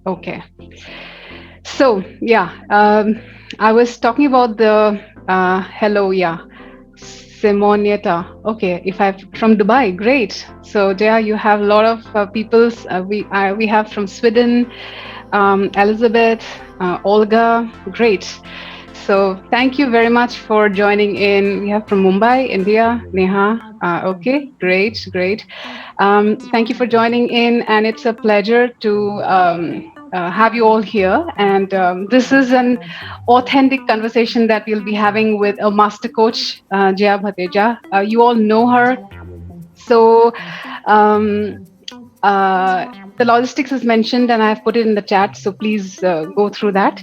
Okay. So, yeah, I was talking about the hello, yeah, Simonieta. Okay, if I from Dubai, great. So, Jaya, you have a lot of peoples. We have from Sweden, Elizabeth, Olga, great. So, thank you very much for joining in. We have from Mumbai, India, Neha. Okay, great, great. Thank you for joining in, and it's a pleasure to have you all here. And this is an authentic conversation that we'll be having with a master coach, Jaya Bhateja. You all know her. So, um, uh, the logistics is mentioned, and I've put it in the chat. So please go through that.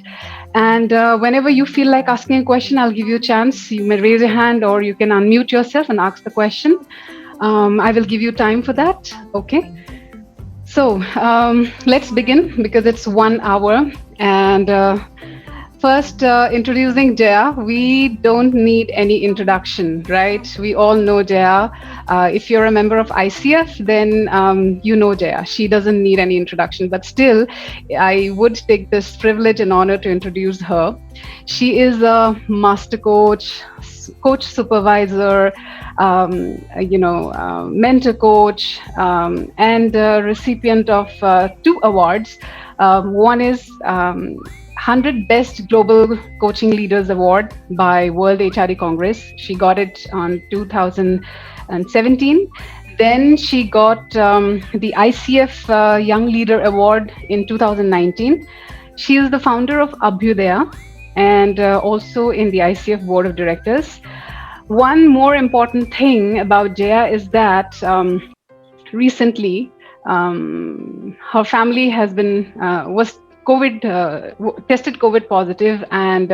And whenever you feel like asking a question, I'll give you a chance. You may raise your hand, or you can unmute yourself and ask the question. I will give you time for that. Okay. So let's begin because it's 1 hour. And first, introducing Jaya. We don't need any introduction, right? We all know Jaya. If you're a member of ICF, then you know Jaya. She doesn't need any introduction. But still, I would take this privilege and honor to introduce her. She is a master coach, coach supervisor, mentor coach, and recipient of two awards. One is 100 Best Global Coaching Leaders Award by World HRD Congress. She got it on 2017. Then she got the ICF Young Leader Award in 2019. She is the founder of Abhyudaya and also in the ICF Board of Directors. One more important thing about Jaya is that recently her family has been was COVID tested COVID positive, and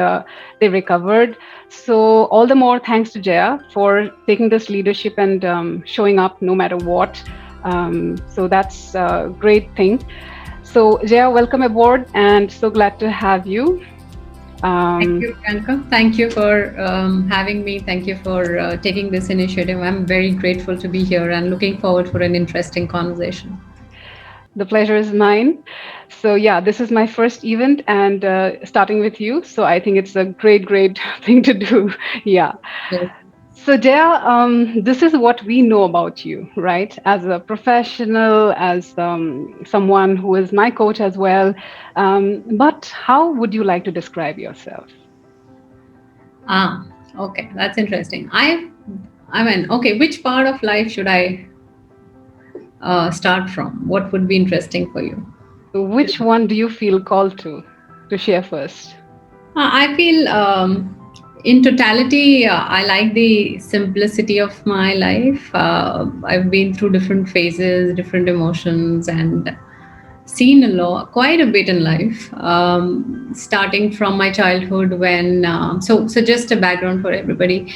they recovered. So all the more thanks to Jaya for taking this leadership and showing up no matter what. So that's a great thing. So Jaya, welcome aboard, and so glad to have you. Thank you, Priyanka. Thank you for having me. Thank you for taking this initiative. I'm very grateful to be here and looking forward for an interesting conversation. The pleasure is mine. So yeah, this is my first event, and starting with you. So I think it's a great, great thing to do. Yeah. Yes. So Jaya, this is what we know about you, right? As a professional, as someone who is my coach as well. But how would you like to describe yourself? Ah, okay, that's interesting. I mean, okay, which part of life should I start from? What would be interesting for you? Which one do you feel called to share first? I feel in totality, I like the simplicity of my life. I've been through different phases, different emotions, and seen a lot, quite a bit in life. Starting from my childhood, when so just a background for everybody.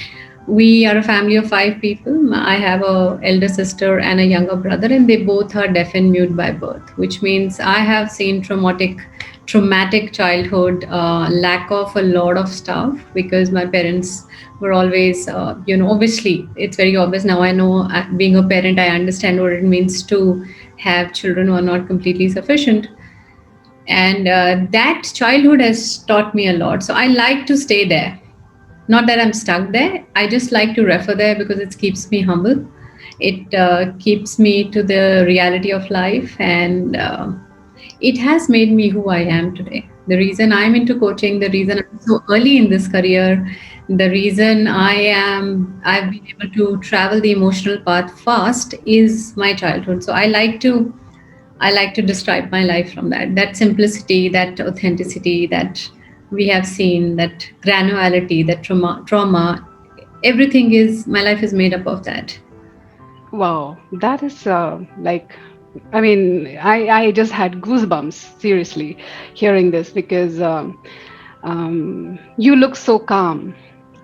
We are a family of five people. I have a elder sister and a younger brother, and they both are deaf and mute by birth, which means I have seen traumatic childhood, lack of a lot of stuff because my parents were always, obviously it's very obvious now. I know, being a parent, I understand what it means to have children who are not completely sufficient, and that childhood has taught me a lot. So I like to stay there, not that I'm stuck there. I just like to refer there because it keeps me humble. It keeps me to the reality of life, and it has made me who I am today. The reason I'm into coaching, the reason I'm so early in this career, the reason I've been able to travel the emotional path fast is my childhood. So I like to describe my life from that simplicity, that authenticity that we have seen, that granularity, that trauma. Everything is my life is made up of that. Wow, that is like, I mean, I just had goosebumps, seriously, hearing this because you look so calm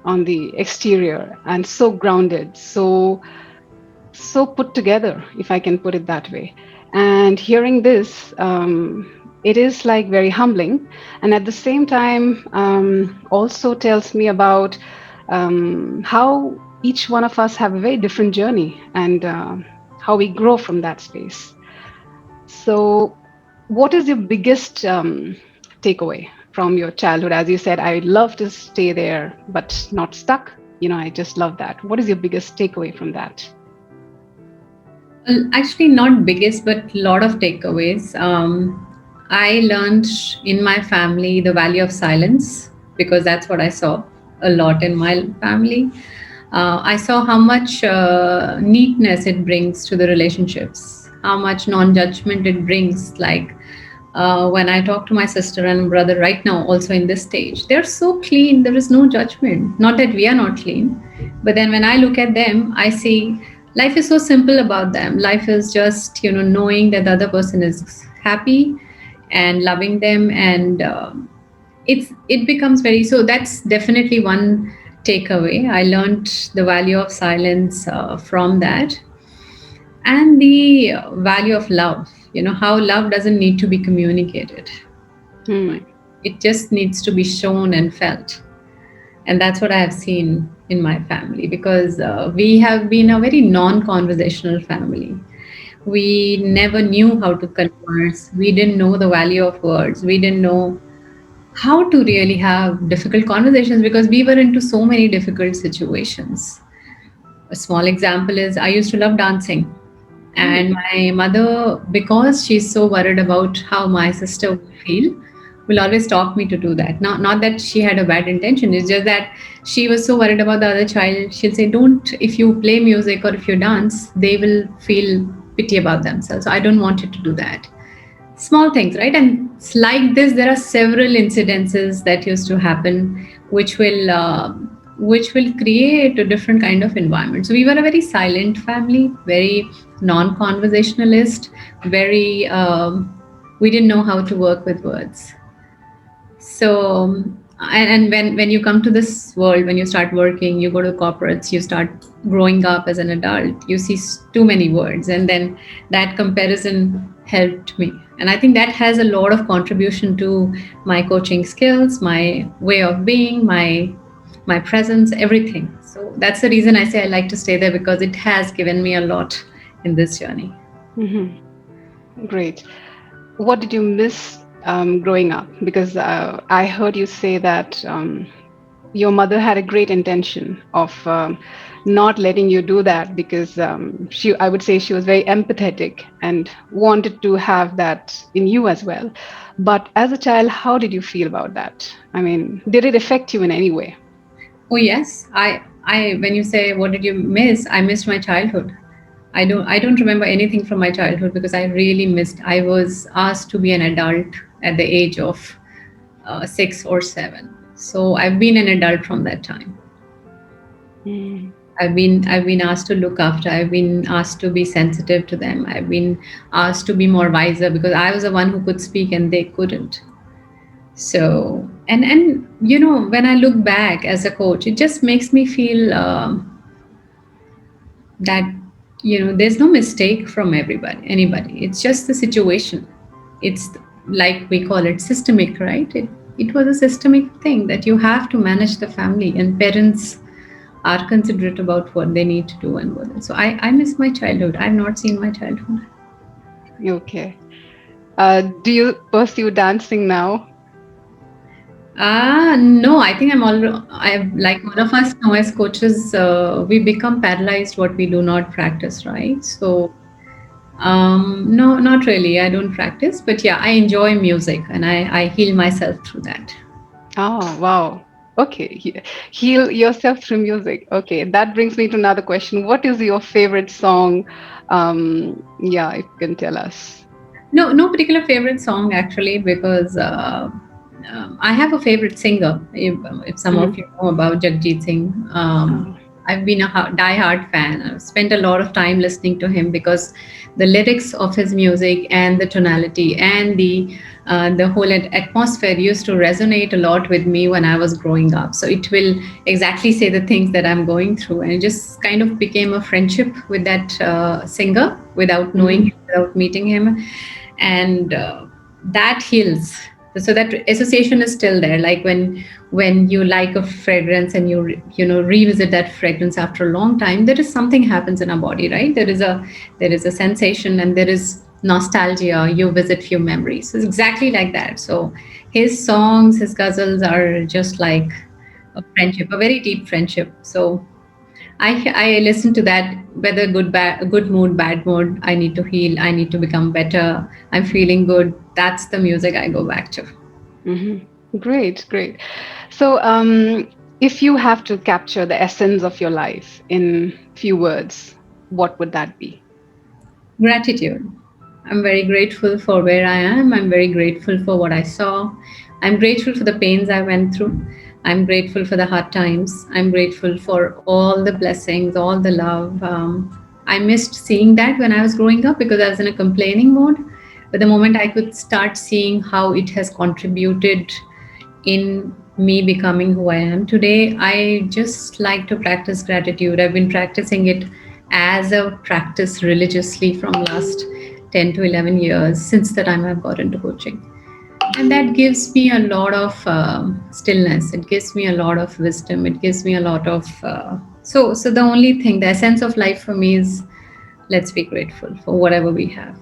on the exterior and so grounded, so put together, if I can put it that way. And hearing this, it is like very humbling, and at the same time, also tells me about how each one of us have a very different journey and how we grow from that space. So What is your biggest takeaway from your childhood? As you said, I love to stay there, but not stuck. I just love that. What is your biggest takeaway from that? Well, actually, not biggest, but lot of takeaways. I learned in my family the value of silence because that's what I saw a lot in my family. I saw how much neatness it brings to the relationships, how much non-judgment it brings. Like when I talk to my sister and brother right now, also in this stage, they're so clean. There is no judgment. Not that we are not clean, but then when I look at them, I see life is so simple about them. Life is just knowing that the other person is happy and loving them, and it becomes very. So that's definitely one takeaway. I learned the value of silence from that, and the value of love. How love doesn't need to be communicated, Hmm. right? It just needs to be shown and felt. And that's what I have seen in my family, because we have been a very non-conversational family. We never knew how to converse. We didn't know the value of words. We didn't know how to really have difficult conversations because we were into so many difficult situations. A small example is I used to love dancing. And Hmm. my mother, because she's so worried about how my sister will feel, will always stop me to do that. Not that she had a bad intention, it's just that she was so worried about the other child. She'll say, don't, if you play music or if you dance, they will feel pity about themselves. So I don't want you to do that. Small things, right? And it's like this, there are several incidences that used to happen, which will create a different kind of environment. So we were a very silent family, very non-conversationalist, very we didn't know how to work with words. So and when you come to this world, when you start working, you go to corporates, you start growing up as an adult, you see too many words, and then that comparison helped me. And I think that has a lot of contribution to my coaching skills, my way of being, my presence, everything. So that's the reason I say I like to stay there, because it has given me a lot in this journey. Hmm. Great. What did you miss growing up? Because I heard you say that your mother had a great intention of not letting you do that because I would say she was very empathetic and wanted to have that in you as well. But as a child, how did you feel about that? I mean, did it affect you in any way? Oh yes, I when you say what did you miss, I missed my childhood. I don't remember anything from my childhood because I really missed. I was asked to be an adult at the age of 6 or 7. So I've been an adult from that time. Mm. I've been asked to look after. I've been asked to be sensitive to them. I've been asked to be more wiser because I was the one who could speak and they couldn't. So and when I look back as a coach, it just makes me feel that there's no mistake from anybody. It's just the situation. It's like we call it systemic, right? It was a systemic thing that you have to manage the family, and parents are considerate about what they need to do and what. So I miss my childhood. I've not seen my childhood. Okay. Do you pursue dancing now? No, I think I like one of us now as coaches, we become paralyzed what we do not practice, right? So no, not really. I don't practice, but yeah, I enjoy music and I heal myself through that. Oh, wow. Okay. Heal yourself through music. Okay. That brings me to another question. What is your favorite song? Yeah, if you can tell us. No particular favorite song actually, because I have a favorite singer. If some of Mhm. you know about Jagjit Singh, Oh. I've been a die-hard fan. I've spent a lot of time listening to him because the lyrics of his music and the tonality and the whole atmosphere used to resonate a lot with me when I was growing up. So it will exactly say the things that I'm going through, and it just kind of became a friendship with that singer without knowing Mhm. him, without meeting him, and that heals. So that association is still there, like when you like a fragrance and you revisit that fragrance after a long time, there is something happens in our body, right? There is a sensation, and there is nostalgia, you visit few memories. So it's exactly like that. So his songs, his ghazals are just like a friendship, a very deep friendship. So I listen to that, whether good mood, bad mood. I need to heal. I need to become better. I'm feeling good. That's the music I go back to. Great, great. So, if you have to capture the essence of your life in few words, what would that be? Gratitude. I'm very grateful for where I am. I'm very grateful for what I saw. I'm grateful for the pains I went through. I'm grateful for the hard times. I'm grateful for all the blessings, all the love. I missed seeing that when I was growing up because I was in a complaining mode. But the moment I could start seeing how it has contributed in me becoming who I am today, I just like to practice gratitude. I've been practicing it as a practice religiously from last 10 to 11 years since the time I've got into coaching. And that gives me a lot of stillness. It gives me a lot of wisdom. It gives me a lot of so the only thing, the essence of life for me is let's be grateful for whatever we have.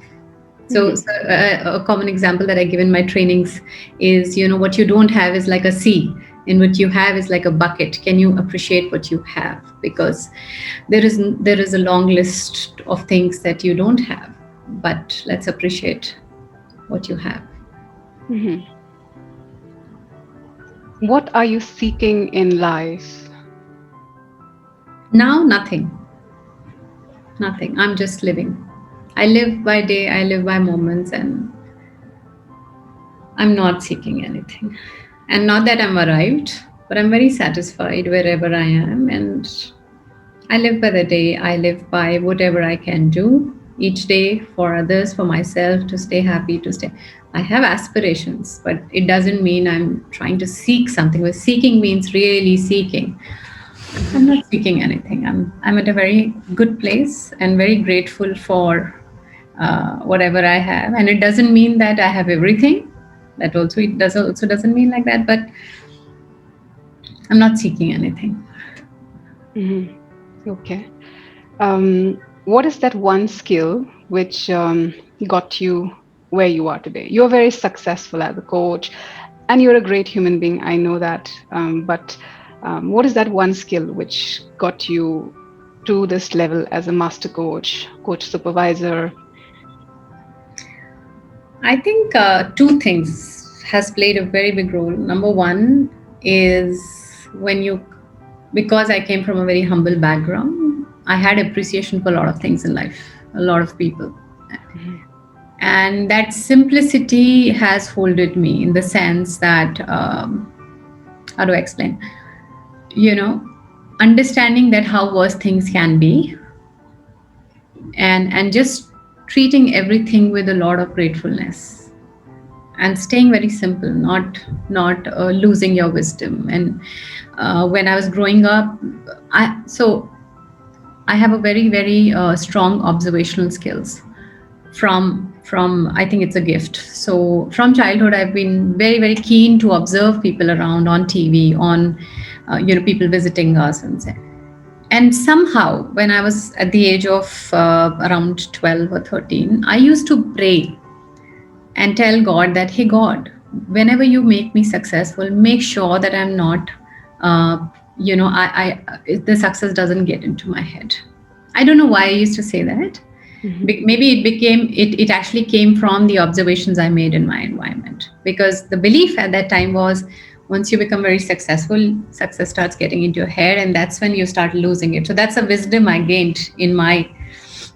A common example that I give in my trainings is, what you don't have is like a sea, and what you have is like a bucket. Can you appreciate what you have? Because there is a long list of things that you don't have, but let's appreciate what you have. Mhm. What are you seeking in life? Now, nothing. I'm just living. I live by day. I live by moments, and I'm not seeking anything. And not that I'm arrived, but I'm very satisfied wherever I am. And I live by the day. I live by whatever I can do each day for others, for myself, to stay happy, to stay. I have aspirations, but it doesn't mean I'm trying to seek something. But seeking means really seeking. I'm Mhm. not seeking anything. I'm at a very good place and very grateful for whatever I have. And it doesn't mean that I have everything. That also it does also doesn't mean like that. But I'm not seeking anything. Mhm. Okay. What is that one skill which got you where you are today? You're very successful as a coach, and you're a great human being. I know that. But what is that one skill which got you to this level as a master coach, coach supervisor? I think two things has played a very big role. Number one is when you, because I came from a very humble background, I had appreciation for a lot of things in life, a lot of people. Mhm. And that simplicity has folded me in the sense that, how do I explain? You know, Understanding that how worse things can be, and just treating everything with a lot of gratefulness and staying very simple, not losing your wisdom. And when I was growing up, I have a very strong observational skills from I think it's a gift. So from childhood, I've been very keen to observe people around on TV, on people visiting us, and somehow when I was at the age of around 12 or 13, I used to pray and tell God that, hey, God, whenever you make me successful, make sure that I'm not, the success doesn't get into my head. I don't know why I used to say that. Mhm. Maybe it actually came from the observations I made in my environment. Because the belief at that time was, once you become very successful, success starts getting into your head, and that's when you start losing it. So that's a wisdom I gained in my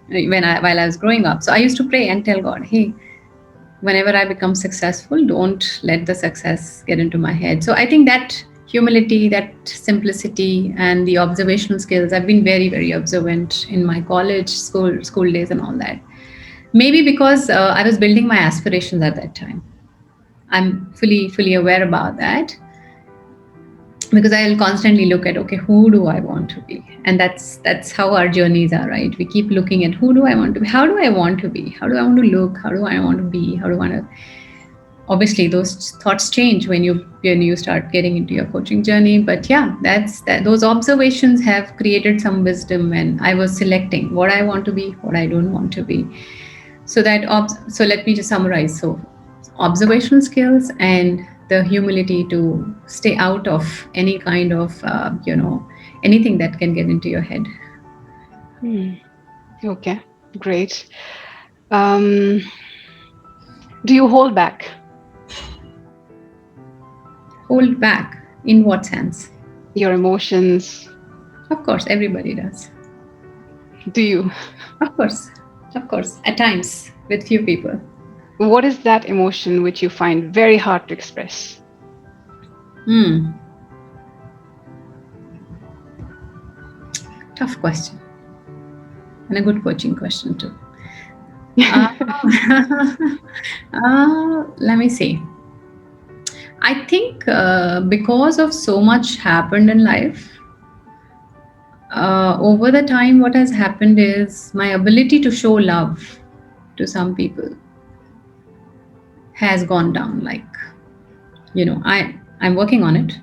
while I was growing up. So I used to pray and tell God, hey, whenever I become successful, don't let the success get into my head. So I think that humility, that simplicity, and the observational skills, I've been very observant in my college, school days, and all that. Maybe because I was building my aspirations at that time. I'm fully aware about that, because I'll constantly look at, okay, who do I want to be? And that's how our journeys are, right? We keep looking at, who do I want to be? How do I want to be? How do I want to look? How do I want to be? How do I want to, obviously those thoughts change when you start getting into your coaching journey. But yeah, those observations have created some wisdom, and I was selecting what I want to be, what I don't want to be. So let me just summarize. So observational skills and the humility to stay out of any kind of anything that can get into your head. Hmm. Okay, great. Um, do you hold back Hold back in what sense? your emotions? Of course, everybody does. Do you? Of course, of course, at times with few people. What is that emotion which you find very hard to express? Hmm, tough question and a good coaching question too. Uh, let me see. I think because of so much happened in life, over the time, what has happened is my ability to show love to some people has gone down. Like, I'm working on it.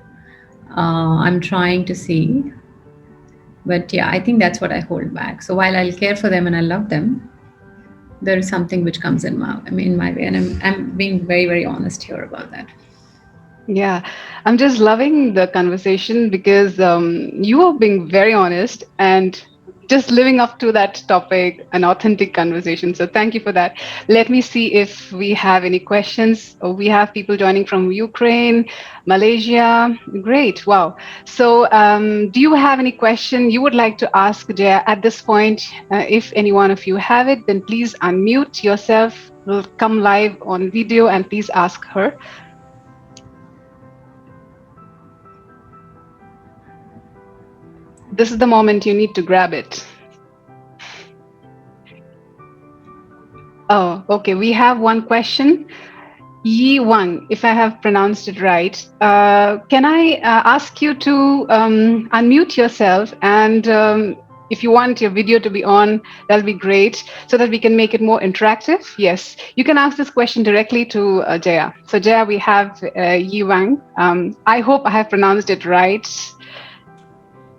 I'm trying to see, but yeah, I think that's what I hold back. So while I'll care for them and I love them, there is something which comes in my way, and I'm being very very honest here about that. Yeah, I'm just loving the conversation because you are being very honest and just living up to that topic, an authentic conversation. So thank you for that. Let me see if we have any questions. Oh, we have people joining from Ukraine, Malaysia. Great. Wow. So do you have any question you would like to ask Jaya at this point? If any one of you have it, then please unmute yourself. We'll come live on video and please ask her. This is the moment you need to grab it. Oh, okay. We have one question. Yi Wang, if I have pronounced it right. Can I ask you to unmute yourself? And if you want your video to be on, that'll be great so that we can make it more interactive. Yes, you can ask this question directly to Jaya. So, Jaya, we have Yi Wang. I hope I have pronounced it right.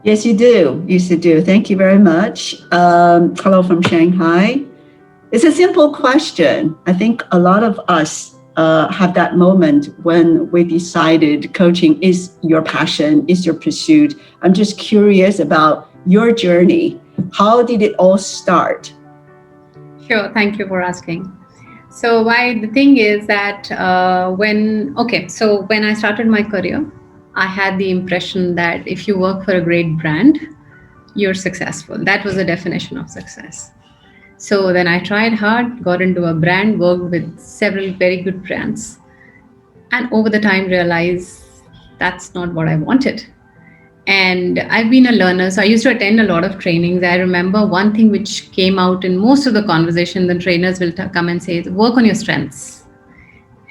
Yes, you do. Yes, you do. Thank you very much. Hello from Shanghai. It's a simple question. I think a lot of us have that moment when we decided coaching is your passion, is your pursuit. I'm just curious about your journey. How did it all start? Sure, thank you for asking. So why the thing is that when I started my career, I had the impression that if you work for a great brand, you're successful. That was the definition of success. So then I tried hard, got into a brand, worked with several very good brands, and over the time realized that's not what I wanted. And I've been a learner, so I used to attend a lot of trainings. I remember one thing which came out in most of the conversation, the trainers will come and say, work on your strengths.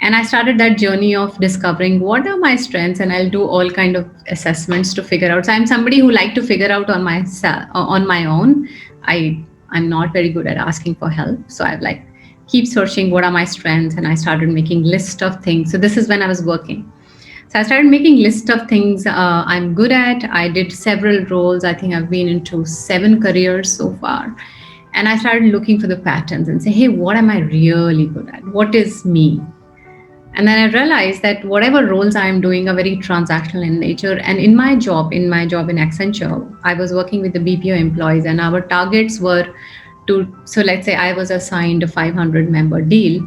And I started that journey of discovering what are my strengths, and I'll do all kind of assessments to figure out. So I'm somebody who like to figure out on my own. I'm not very good at asking for help, so I've like keep searching what are my strengths, and I started making list of things. So this is when I was working. So I started making list of things I'm good at. I did several roles. I think I've been into 7 careers so far. And I started looking for the patterns and say, hey, what am I really good at? What is me? And then I realized that whatever roles I'm doing are very transactional in nature. And in my job in Accenture, I was working with the BPO employees, and our targets were so let's say I was assigned a 500 member deal,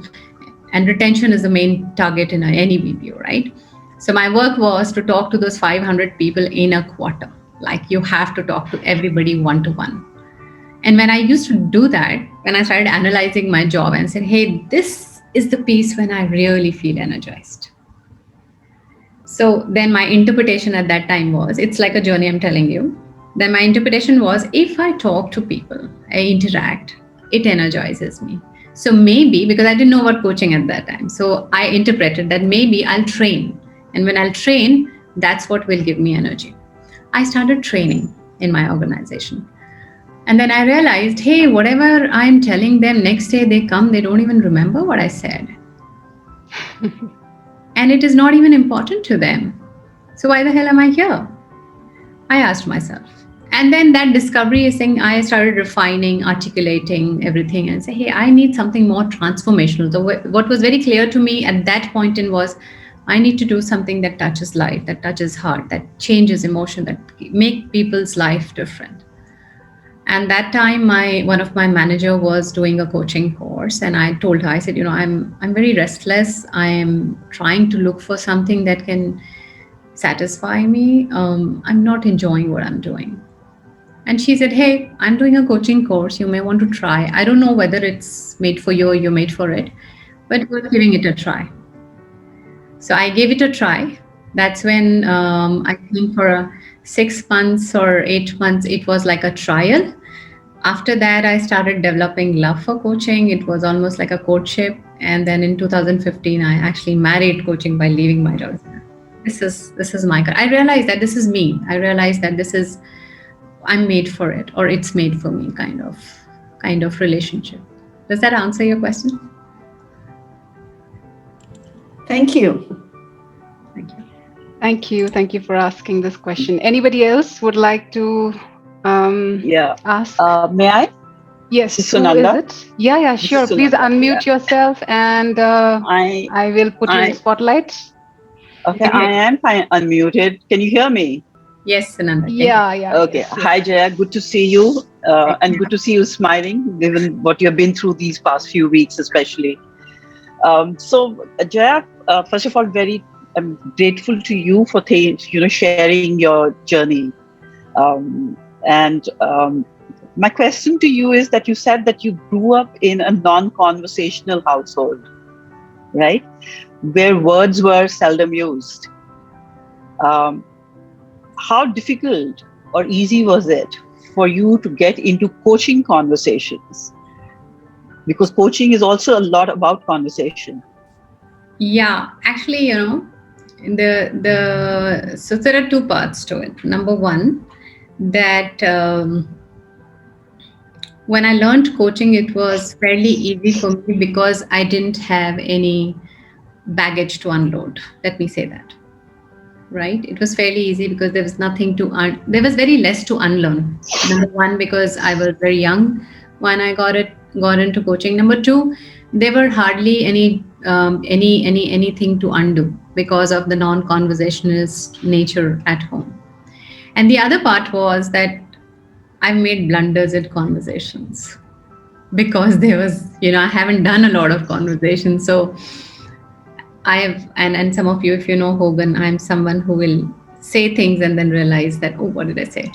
and retention is the main target in any BPO, right? So my work was to talk to those 500 people in a quarter. Like you have to talk to everybody one to one. And when I used to do that, when I started analyzing my job and said, hey, this is the piece when I really feel energized. So then my interpretation at that time was, it's like a journey I'm telling you. Then my interpretation was, if I talk to people, I interact, it energizes me. So maybe, because I didn't know about coaching at that time, so I interpreted that maybe I'll train. And when I'll train, that's what will give me energy. I started training in my organization. And then I realized, hey, whatever I'm telling them, next day they come, they don't even remember what I said. And it is not even important to them. So why the hell am I here? I asked myself. And then that discovery is saying I started refining, articulating everything and say, hey, I need something more transformational. So what was very clear to me at that point in was I need to do something that touches life, that touches heart, that changes emotion, that make people's life different. And that time one of my manager was doing a coaching course, and I told her, I said, I'm very restless. I am trying to look for something that can satisfy me. I'm not enjoying what I'm doing. And she said, hey, I'm doing a coaching course. You may want to try. I don't know whether it's made for you or you're made for it, but we're giving it a try. So I gave it a try. That's when I think for 6 months or 8 months, it was like a trial. After that, I started developing love for coaching. It was almost like a courtship. And then in 2015, I actually married coaching by leaving my job. This is my. I realized that this is me. I realized that this is I'm made for it, or it's made for me, kind of relationship. Does that answer your question? Thank you. Thank you. Thank you for asking this question. Anybody else would like to ask? May I? Yes, This is who Sunanda. is it? Yeah, This is sure. Please Sunanda, unmute yourself, and I will put you in the spotlight. Okay, I am unmuted. Can you hear me? Yes, Sananda. Yeah. Okay. Yes. Hi, Jaya. Good to see you, and good to see you smiling, given what you've been through these past few weeks, especially. So, Jaya, first of all, I'm grateful to you for sharing your journey. And my question to you is that you said that you grew up in a non-conversational household, right? Where words were seldom used. How difficult or easy was it for you to get into coaching conversations? Because coaching is also a lot about conversation. Yeah, actually, so there are two parts to it. Number one, that when I learned coaching, it was fairly easy for me because I didn't have any baggage to unload. Let me say that. Right? It was fairly easy because there was nothing there was very less to unlearn. Number one, because I was very young when I got into coaching. Number two, there were hardly anything to undo because of the non-conversationalist nature at home. And the other part was that I've made blunders in conversations because there was, I haven't done a lot of conversations. So I have, and some of you, if you know Hogan, I'm someone who will say things and then realize that, oh, what did I say?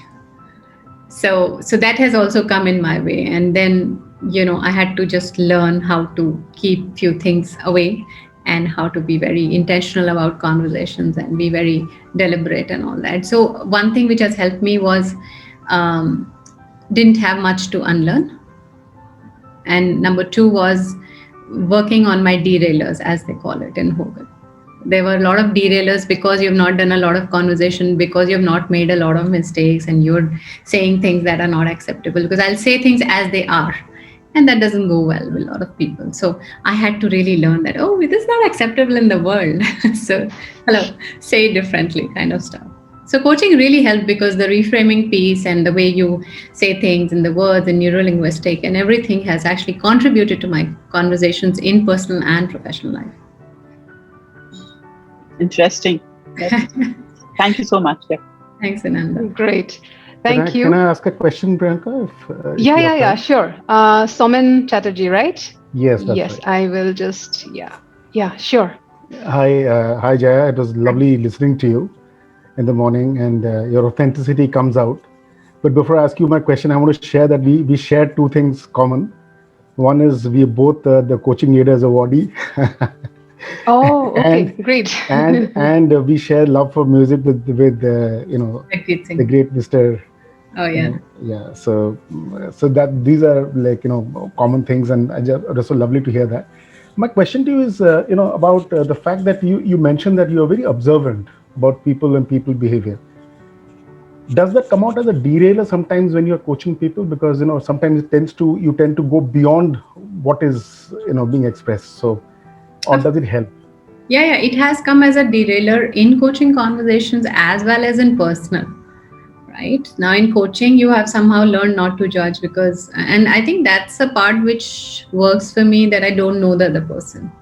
So that has also come in my way. And then, I had to just learn how to keep few things away and how to be very intentional about conversations and be very deliberate and all that. So one thing which has helped me was didn't have much to unlearn. And number two was working on my derailers, as they call it in Hogan. There were a lot of derailers because you've not done a lot of conversation, because you've not made a lot of mistakes and you're saying things that are not acceptable. Because I'll say things as they are, and that doesn't go well with a lot of people. So I had to really learn that, oh, this is not acceptable in the world. So, say it differently, kind of stuff. So coaching really helped because the reframing piece and the way you say things and the words and neuro-linguistic and everything has actually contributed to my conversations in personal and professional life. Interesting. Thank you so much. Thanks, Ananda. Great. Thank you. Can I ask a question, Priyanka? Yeah, sure. Somin Chatterjee, right? Yes, that's yes, right. I will just, sure. Hi, Jaya. It was lovely listening to you in the morning, and your authenticity comes out. But before I ask you my question, I want to share that we share two things common. One is we both the Coaching Leaders Awardee. Oh, okay, great. and we share love for music with the great Mr. Oh yeah. So that these are common things, and it's so lovely to hear that. My question to you is about the fact that you mentioned that you are very observant about people and people behavior. Does that come out as a derailer sometimes when you're coaching people? Because sometimes you tend to go beyond what is being expressed. So, or does it help? Yeah, it has come as a derailer in coaching conversations as well as in personal. right? Now in coaching, you have somehow learned not to judge, because, and I think that's a part which works for me, that I don't know the other person.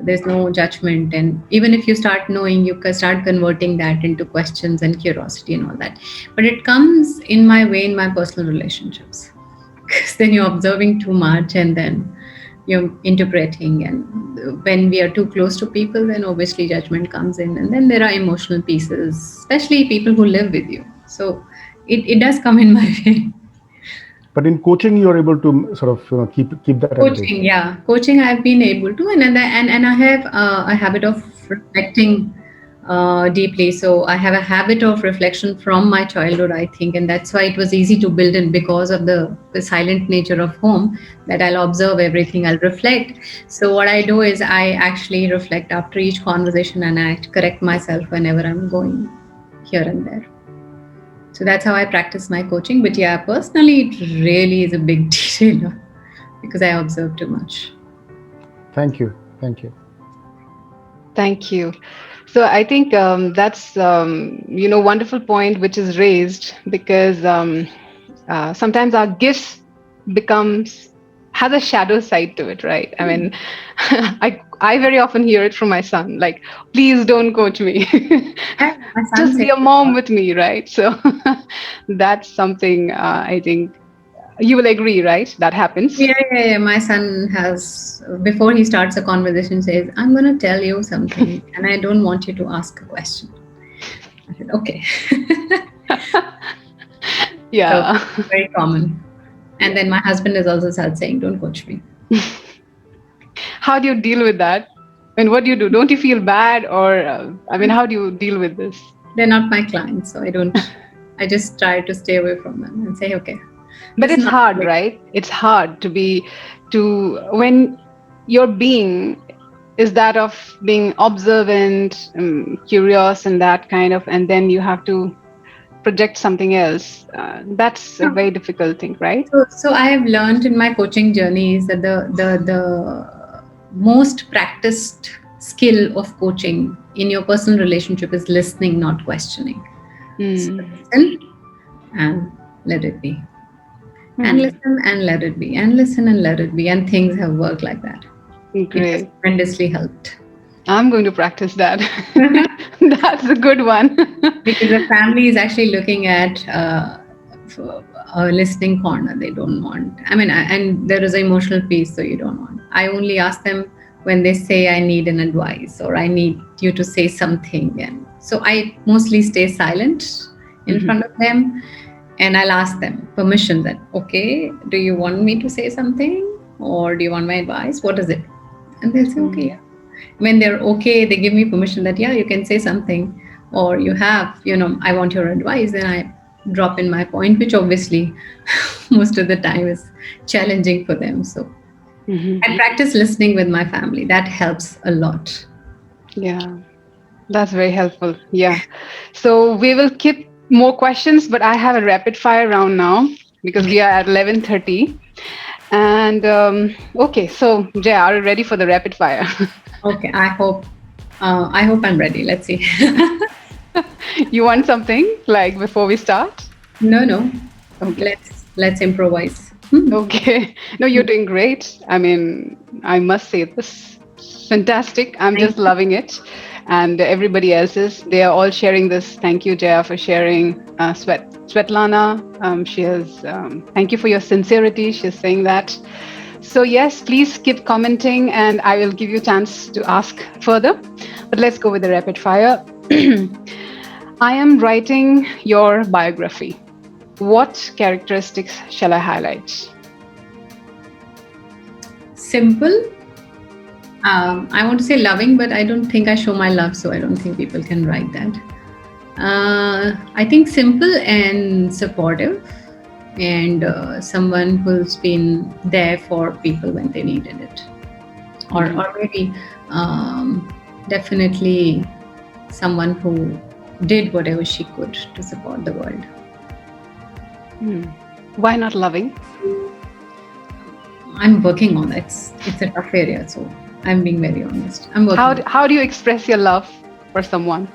There's no judgment, and even if you start knowing, you can start converting that into questions and curiosity and all that. But it comes in my way in my personal relationships, because then you're observing too much, and then you're interpreting, and when we are too close to people, then obviously judgment comes in, and then there are emotional pieces, especially people who live with you. So it does come in my way. But in coaching, you're able to sort of keep that at bay. Coaching, yeah, coaching I've been able to, and I have a habit of reflecting deeply. So I have a habit of reflection from my childhood, I think, and that's why it was easy to build in, because of the silent nature of home, that I'll observe everything, I'll reflect. So what I do is I actually reflect after each conversation, and I correct myself whenever I'm going here and there. So that's how I practice my coaching. But yeah, personally, it really is a big detailer, because I observe too much. Thank you. Thank you. Thank you. So I think that's wonderful point which is raised, because sometimes our gifts becomes has a shadow side to it, right? I mean, I very often hear it from my son, like, please don't coach me. Yeah, my son Just says be a it all. mom with me, right? So that's something I think you will agree, right? That happens. Yeah. My son has, before he starts a conversation, says, I'm going to tell you something, and I don't want you to ask a question. I said, okay. So Yeah. very common. And then my husband is also started saying, don't coach me. How do you deal with that? And what do you do? Don't you feel bad, or I mean, how do you deal with this? They're not my clients, so I just try to stay away from them and say, okay, But this is it's not hard, like, right? It's hard to when your being is that of being observant, curious, and that kind of, and then you have to project something else. That's a very difficult thing, right? so I have learned in my coaching journeys that the most practiced skill of coaching in your personal relationship is listening, not questioning. So Mm. listen and let it be. And Hmm. listen and let it be. And listen and let it be. And things have worked like that. It has Great. tremendously helped. I'm going to practice that. That's a good one. Because the family is actually looking at for a listening corner. They don't want, I mean, and there is an emotional piece, so you don't want. I only ask them when they say I need an advice, or I need you to say something, and so I mostly stay silent in Mhm. front of them, and I'll ask them permission, that okay, do you want me to say something, or do you want my advice, what is it? And they'll say okay, Mm. yeah. When they're okay, they give me permission that yeah, you can say something, or you have, I want your advice, then I drop in my point, which obviously most of the time is challenging for them. So Mhm. I practice listening with my family. That helps a lot. Yeah, that's very helpful. Yeah. So we will keep more questions, but I have a rapid fire round now because we are at 11:30. And okay, so Jay, are you ready for the rapid fire? Okay, I hope I'm ready. Let's see. You want something like before we start? No. Okay. Let's improvise. Okay. No, you're doing great. I mean, I must say this. Fantastic. I'm Thank just loving it. And everybody else is. They are all sharing this. Thank you, Jaya, for sharing. Svetlana, she has, thank you for your sincerity. She's saying that. So, yes, please keep commenting and I will give you a chance to ask further. But let's go with the rapid fire. I am writing your biography. What characteristics shall I highlight? Simple. I want to say loving, but I don't think I show my love, so I don't think people can write that. I think simple and supportive, and someone who's been there for people when they needed it, or maybe definitely someone who did whatever she could to support the world. Why not loving? I'm working on it. It's a tough area, so I'm being very honest. I'm working. How do you express your love for someone?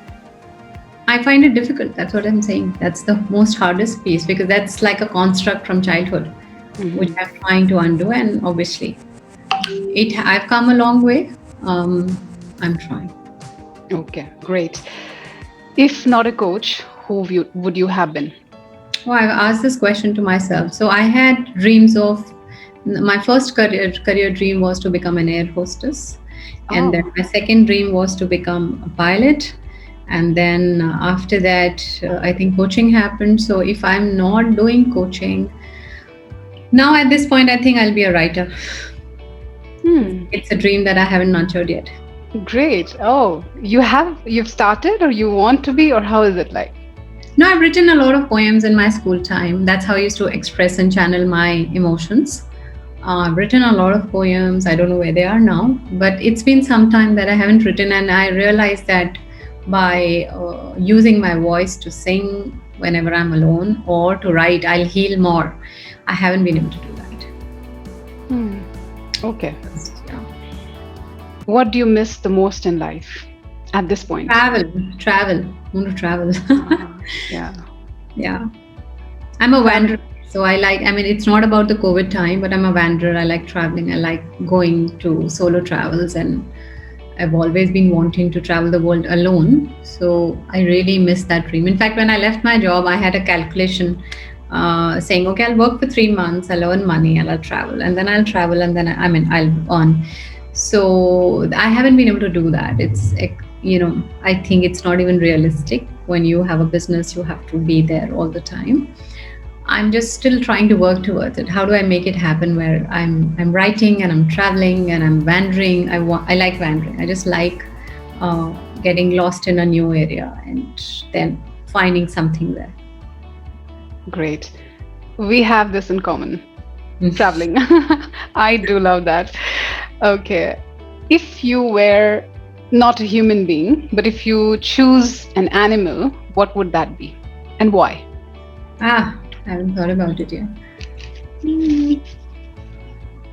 I find it difficult. That's what I'm saying. That's the most hardest piece because that's like a construct from childhood, which Mhm. I'm trying to undo. And obviously, I've come a long way. I'm trying. Okay, great. If not a coach, would you have been? Oh, I've asked this question to myself. So I had dreams of my first career dream was to become an air hostess, and then Oh, my second dream was to become a pilot. And then after that, I think coaching happened. So if I'm not doing coaching now at this point, I think I'll be a writer. hmm, It's a dream that I haven't nurtured yet. great. Oh, you've started, or you want to be, or how is it like? No, I've written a lot of poems in my school time. That's how I used to express and channel my emotions. I've written a lot of poems. I don't know where they are now, but it's been some time that I haven't written, and I realized that by using my voice to sing whenever I'm alone or to write, I'll heal more. I haven't been able to do that. Hmm. Okay. Yeah. What do you miss the most in life at this point? Travel. I want to travel. Yeah. Yeah. I'm a wanderer. So I mean, it's not about the COVID time, but I'm a wanderer. I like traveling. I like going to solo travels, and I've always been wanting to travel the world alone. So I really miss that dream. In fact, when I left my job, I had a calculation saying, okay, I'll work for 3 months, I'll earn money, and I'll travel. And then I'll travel, and then I'll earn. So I haven't been able to do that. I think it's not even realistic. When you have a business, you have to be there all the time. I'm just still trying to work towards it. How do I make it happen where I'm writing and I'm traveling and I'm wandering? I like wandering. I just like getting lost in a new area and then finding something there. Great. We have this in common. Mm. Traveling. I do love that. Okay. If you were not a human being, but if you choose an animal, what would that be? And why? I haven't thought about it yet.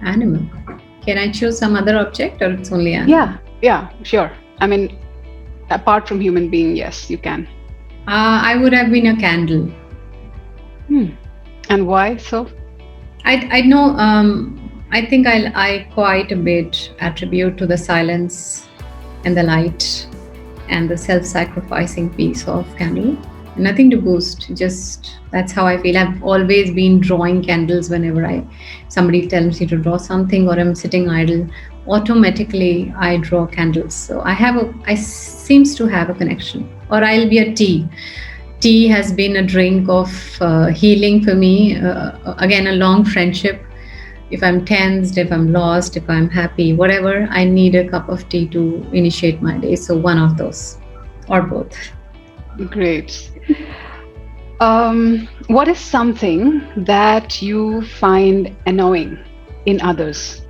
Animal. Can I choose some other object or it's only animal? Yeah, sure. I mean, apart from human being, yes, you can. I would have been a candle. And why so? I know. I think I quite a bit attribute to the silence and the light and the self-sacrificing piece of candle. Nothing to boost. Just that's how I feel. I've always been drawing candles whenever somebody tells me to draw something or I'm sitting idle. Automatically, I draw candles. So I seems to have a connection. Or I'll be a tea. Tea has been a drink of healing for me. Again, a long friendship. If I'm tensed, if I'm lost, if I'm happy, whatever, I need a cup of tea to initiate my day. So one of those, or both. Great. What is something that you find annoying in others?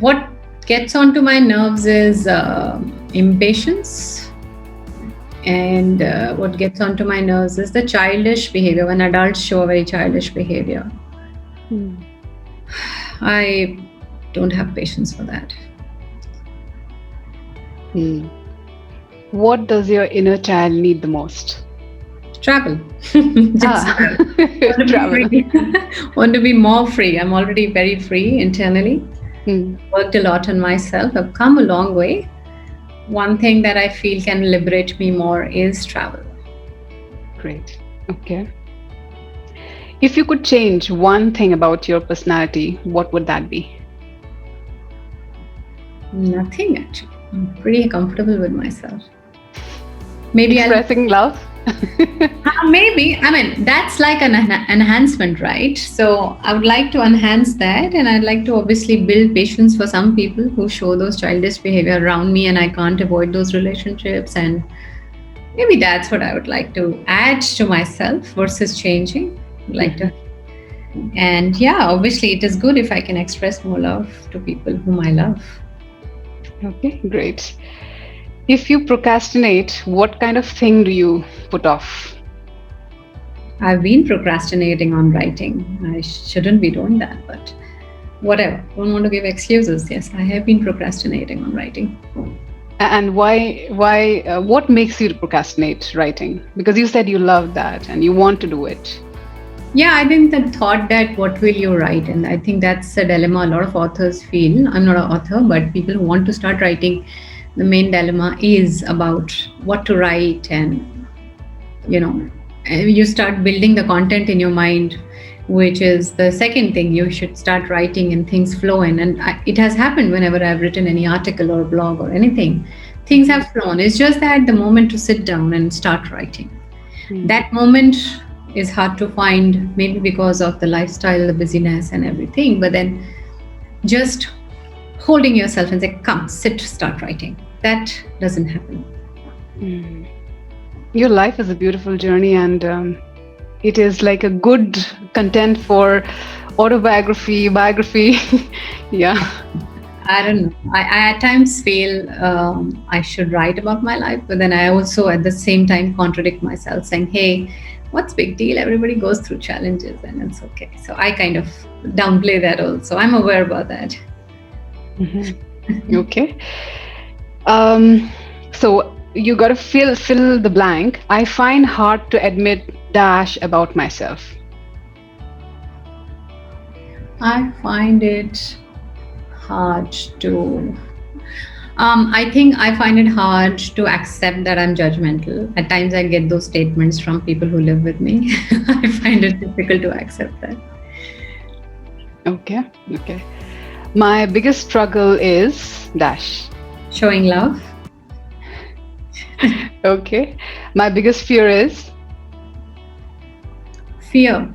What gets onto my nerves is impatience, and what gets onto my nerves is the childish behavior when adults show very childish behavior. I don't have patience for that. What does your inner child need the most? Travel. Travel. Want to be more free. I'm already very free internally. Hmm. Worked a lot on myself. I've come a long way. One thing that I feel can liberate me more is travel. Great. Okay. If you could change one thing about your personality, what would that be? Nothing actually. I'm pretty comfortable with myself. Maybe Expressing love? maybe. I mean, that's like an enhancement, right? So I would like to enhance that, and I'd like to obviously build patience for some people who show those childish behavior around me, and I can't avoid those relationships. And maybe that's what I would like to add to myself versus changing. And yeah, obviously, it is good if I can express more love to people whom I love. Okay, great. If you procrastinate, what kind of thing do you put off? I've been procrastinating on writing. I shouldn't be doing that, but whatever. Don't want to give excuses. Yes, I have been procrastinating on writing. And what makes you procrastinate writing? Because you said you love that and you want to do it. Yeah, I think the thought that what will you write, and I think that's a dilemma a lot of authors feel. I'm not an author, but people who want to start writing, the main dilemma is about what to write, and you know, you start building the content in your mind, which is the second thing you should start writing, and things flow in. And it has happened whenever I've written any article or blog or anything, things have flown. It's just that the moment to sit down and start writing, that moment is hard to find, maybe because of the lifestyle, the busyness and everything. But then just holding yourself and say, come sit, start writing, that doesn't happen. Your life is a beautiful journey, and it is like a good content for autobiography, biography. Yeah. I don't know. I at times feel I should write about my life, but then I also at the same time contradict myself, saying, hey, what's big deal? Everybody goes through challenges and it's okay. So I kind of downplay that also. I'm aware about that. Okay. So you got to fill the blank. I find hard to admit dash about myself. I find it hard to. I think I find it hard to accept that I'm judgmental. At times, I get those statements from people who live with me. I find it difficult to accept that. Okay. My biggest struggle is dash. Showing love. Okay. My biggest fear is Fear.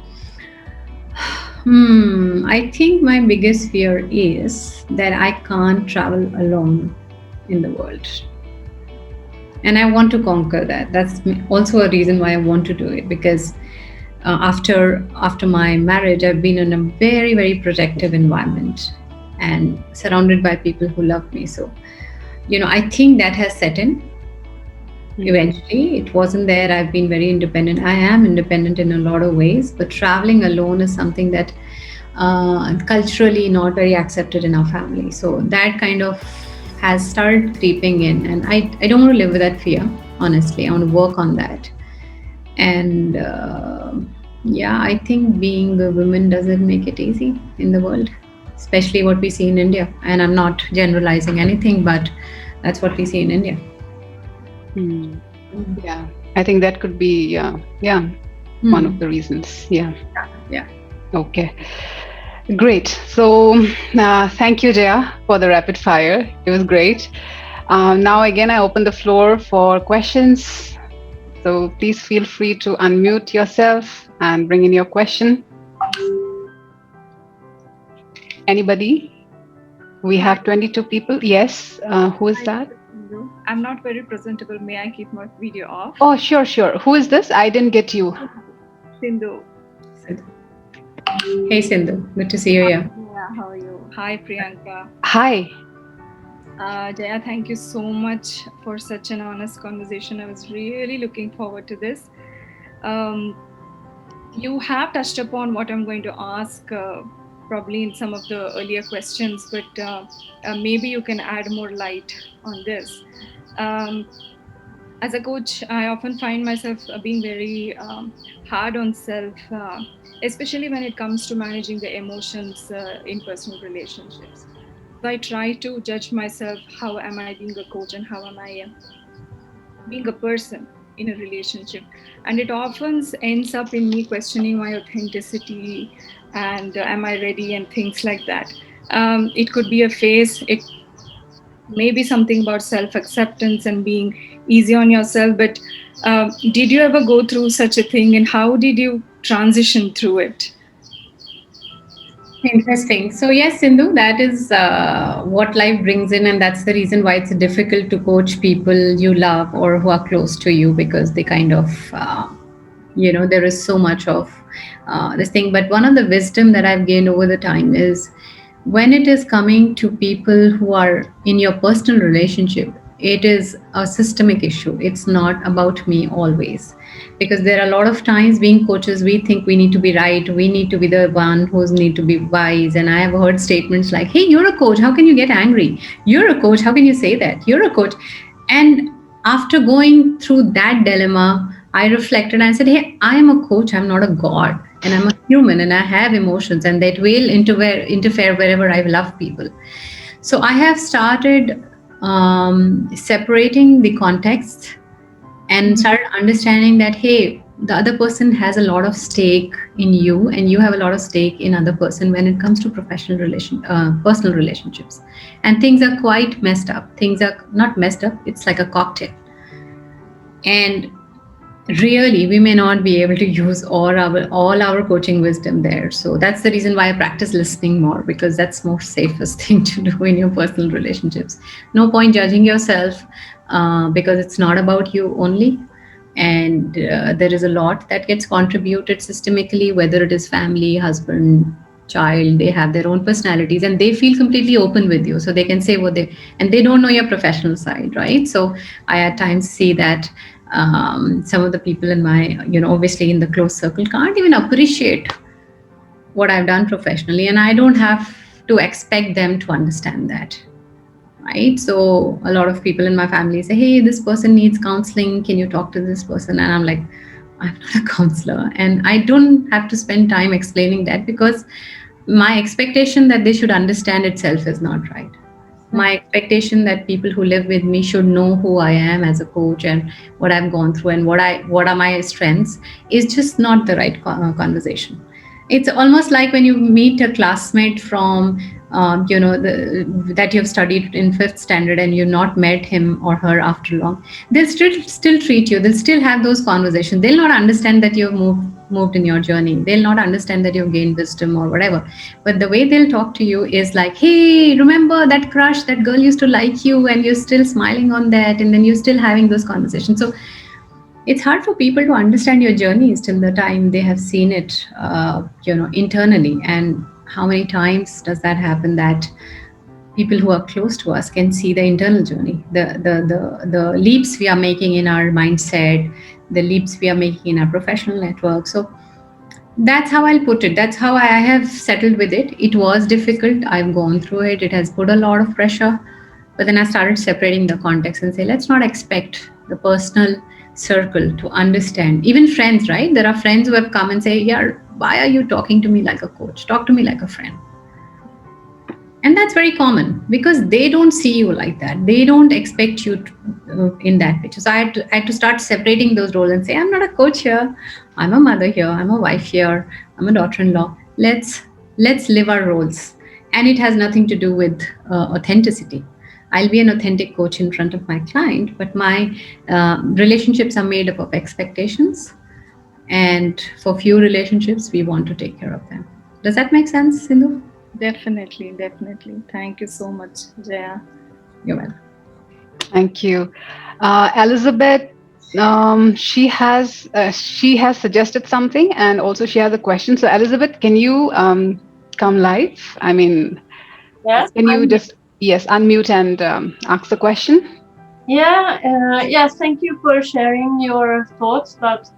I think my biggest fear is that I can't travel alone in the world. And I want to conquer that. That's also a reason why I want to do it, because after my marriage, I've been in a very, very protective environment and surrounded by people who love me. So, I think that has set in. Eventually, it wasn't there. I've been very independent. I am independent in a lot of ways, but traveling alone is something that culturally not very accepted in our family. So that kind of has started creeping in, and I don't want to live with that fear. Honestly, I want to work on that. And I think being a woman doesn't make it easy in the world, especially what we see in India. And I'm not generalizing anything, but that's what we see in India. Yeah, I think that could be one of the reasons. Yeah. Okay, great. So thank you, Jaya, for the rapid fire. It was great. Now again, I open the floor for questions. So please feel free to unmute yourself and bring in your question. Anybody? We have 22 people. Yes. Who is that? I'm not very presentable. May I keep my video off? Oh, sure. Who is this? I didn't get you. Sindhu. Hey, Sindhu. Good to see you here. Yeah, how are you? Hi, Priyanka. Hi. Jaya, thank you so much for such an honest conversation. I was really looking forward to this. You have touched upon what I'm going to ask probably in some of the earlier questions, but maybe you can add more light on this. As a coach, I often find myself being very hard on self, especially when it comes to managing the emotions in personal relationships. So I try to judge myself, how am I being a coach and how am I being a person in a relationship. And it often ends up in me questioning my authenticity and am I ready and things like that. It could be a phase. It may be something about self-acceptance and being easy on yourself. But did you ever go through such a thing, and how did you transition through it? Interesting. So yes, Sindhu, that is what life brings in, and that's the reason why it's difficult to coach people you love or who are close to you, because they kind of, there is so much of this thing. But one of the wisdom that I've gained over the time is when it is coming to people who are in your personal relationship, it is a systemic issue. It's not about me always. Because there are a lot of times being coaches, we think we need to be right, we need to be the one who's need to be wise. And I have heard statements like, hey, you're a coach, how can you get angry? You're a coach, how can you say that? You're a coach. And after going through that dilemma, I reflected and I said, hey, I am a coach, I'm not a god. And I'm a human and I have emotions, and that will interfere wherever I love people. So I have started separating the context and started understanding that, hey, the other person has a lot of stake in you and you have a lot of stake in other person when it comes to personal relationships. And things are quite messed up. Things are not messed up, it's like a cocktail. And really, we may not be able to use all our coaching wisdom there. So that's the reason why I practice listening more, because that's more safest thing to do in your personal relationships. No point judging yourself, because it's not about you only. And there is a lot that gets contributed systemically, whether it is family, husband, child. They have their own personalities and they feel completely open with you, so they can say what and they don't know your professional side, right? So I at times see that some of the people in my, obviously in the close circle, can't even appreciate what I've done professionally, and I don't have to expect them to understand that, right? So a lot of people in my family say, hey, this person needs counseling, can you talk to this person? And I'm like, I'm not a counselor, and I don't have to spend time explaining that, because my expectation that they should understand itself is not right. My expectation that people who live with me should know who I am as a coach and what I've gone through and what are my strengths is just not the right conversation. It's almost like when you meet a classmate from that you've studied in 5th standard and you've not met him or her after long. They'll still treat you, they'll still have those conversations. They'll not understand that you've moved in your journey, they'll not understand that you've gained wisdom or whatever, but the way they'll talk to you is like, hey, remember that crush, that girl used to like you, and you're still smiling on that, and then you're still having those conversations. So it's hard for people to understand your journeys till the time they have seen it internally. And how many times does that happen, that people who are close to us can see the internal journey, the leaps we are making in our mindset, the leaps we are making in our professional network. So that's how I'll put it. That's how I have settled with it. It was difficult. I've gone through it. It has put a lot of pressure. But then I started separating the context and say, let's not expect the personal circle to understand. Even friends, right? There are friends who have come and say, yeah, why are you talking to me like a coach? Talk to me like a friend. And that's very common because they don't see you like that. They don't expect you in that picture. So I had to start separating those roles and say, I'm not a coach here. I'm a mother here. I'm a wife here. I'm a daughter-in-law. Let's live our roles. And it has nothing to do with authenticity. I'll be an authentic coach in front of my client, but my relationships are made up of expectations. And for few relationships, we want to take care of them. Does that make sense, Sindhu? Definitely. Thank you so much, Jaya. You're welcome. Thank you. Elizabeth, she has suggested something, and also she has a question. So Elizabeth, can you come live? I mean, yes, can you just unmute and ask the question? Yes, thank you for sharing your thoughts about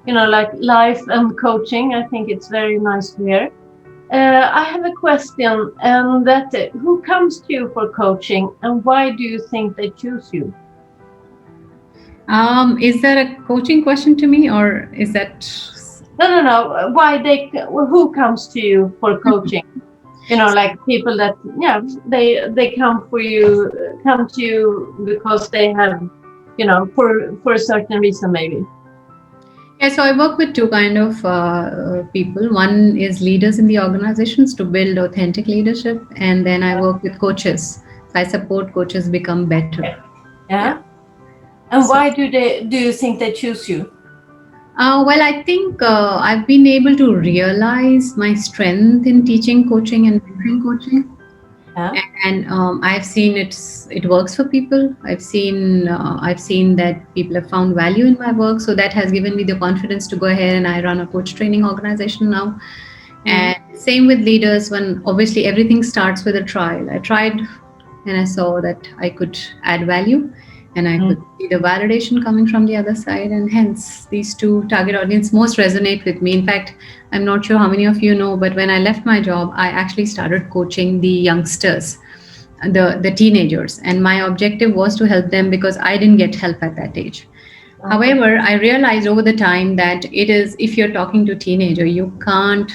like life and coaching. I think it's very nice to hear. I have a question, and that who comes to you for coaching, and why do you think they choose you? Is that a coaching question to me, or is that? No. Who comes to you for coaching? Like people that they come to you because they have for a certain reason maybe. Yeah, so I work with two kind of people. One is leaders in the organizations to build authentic leadership, and then I work with coaches. So I support coaches become better. Yeah. And why do you think they choose you? Well, I think I've been able to realize my strength in teaching coaching and mentoring coaching. Yeah. And I've seen it works for people. I've seen that people have found value in my work. So that has given me the confidence to go ahead, and I run a coach training organization now. And same with leaders, when obviously everything starts with a trial. I tried and I saw that I could add value. and I could see the validation coming from the other side, and hence these two target audience most resonate with me. In fact, I'm not sure how many of you know, but when I left my job, I actually started coaching the youngsters, the teenagers, and my objective was to help them because I didn't get help at that age. However, I realized over the time that it is, if you're talking to teenager, you can't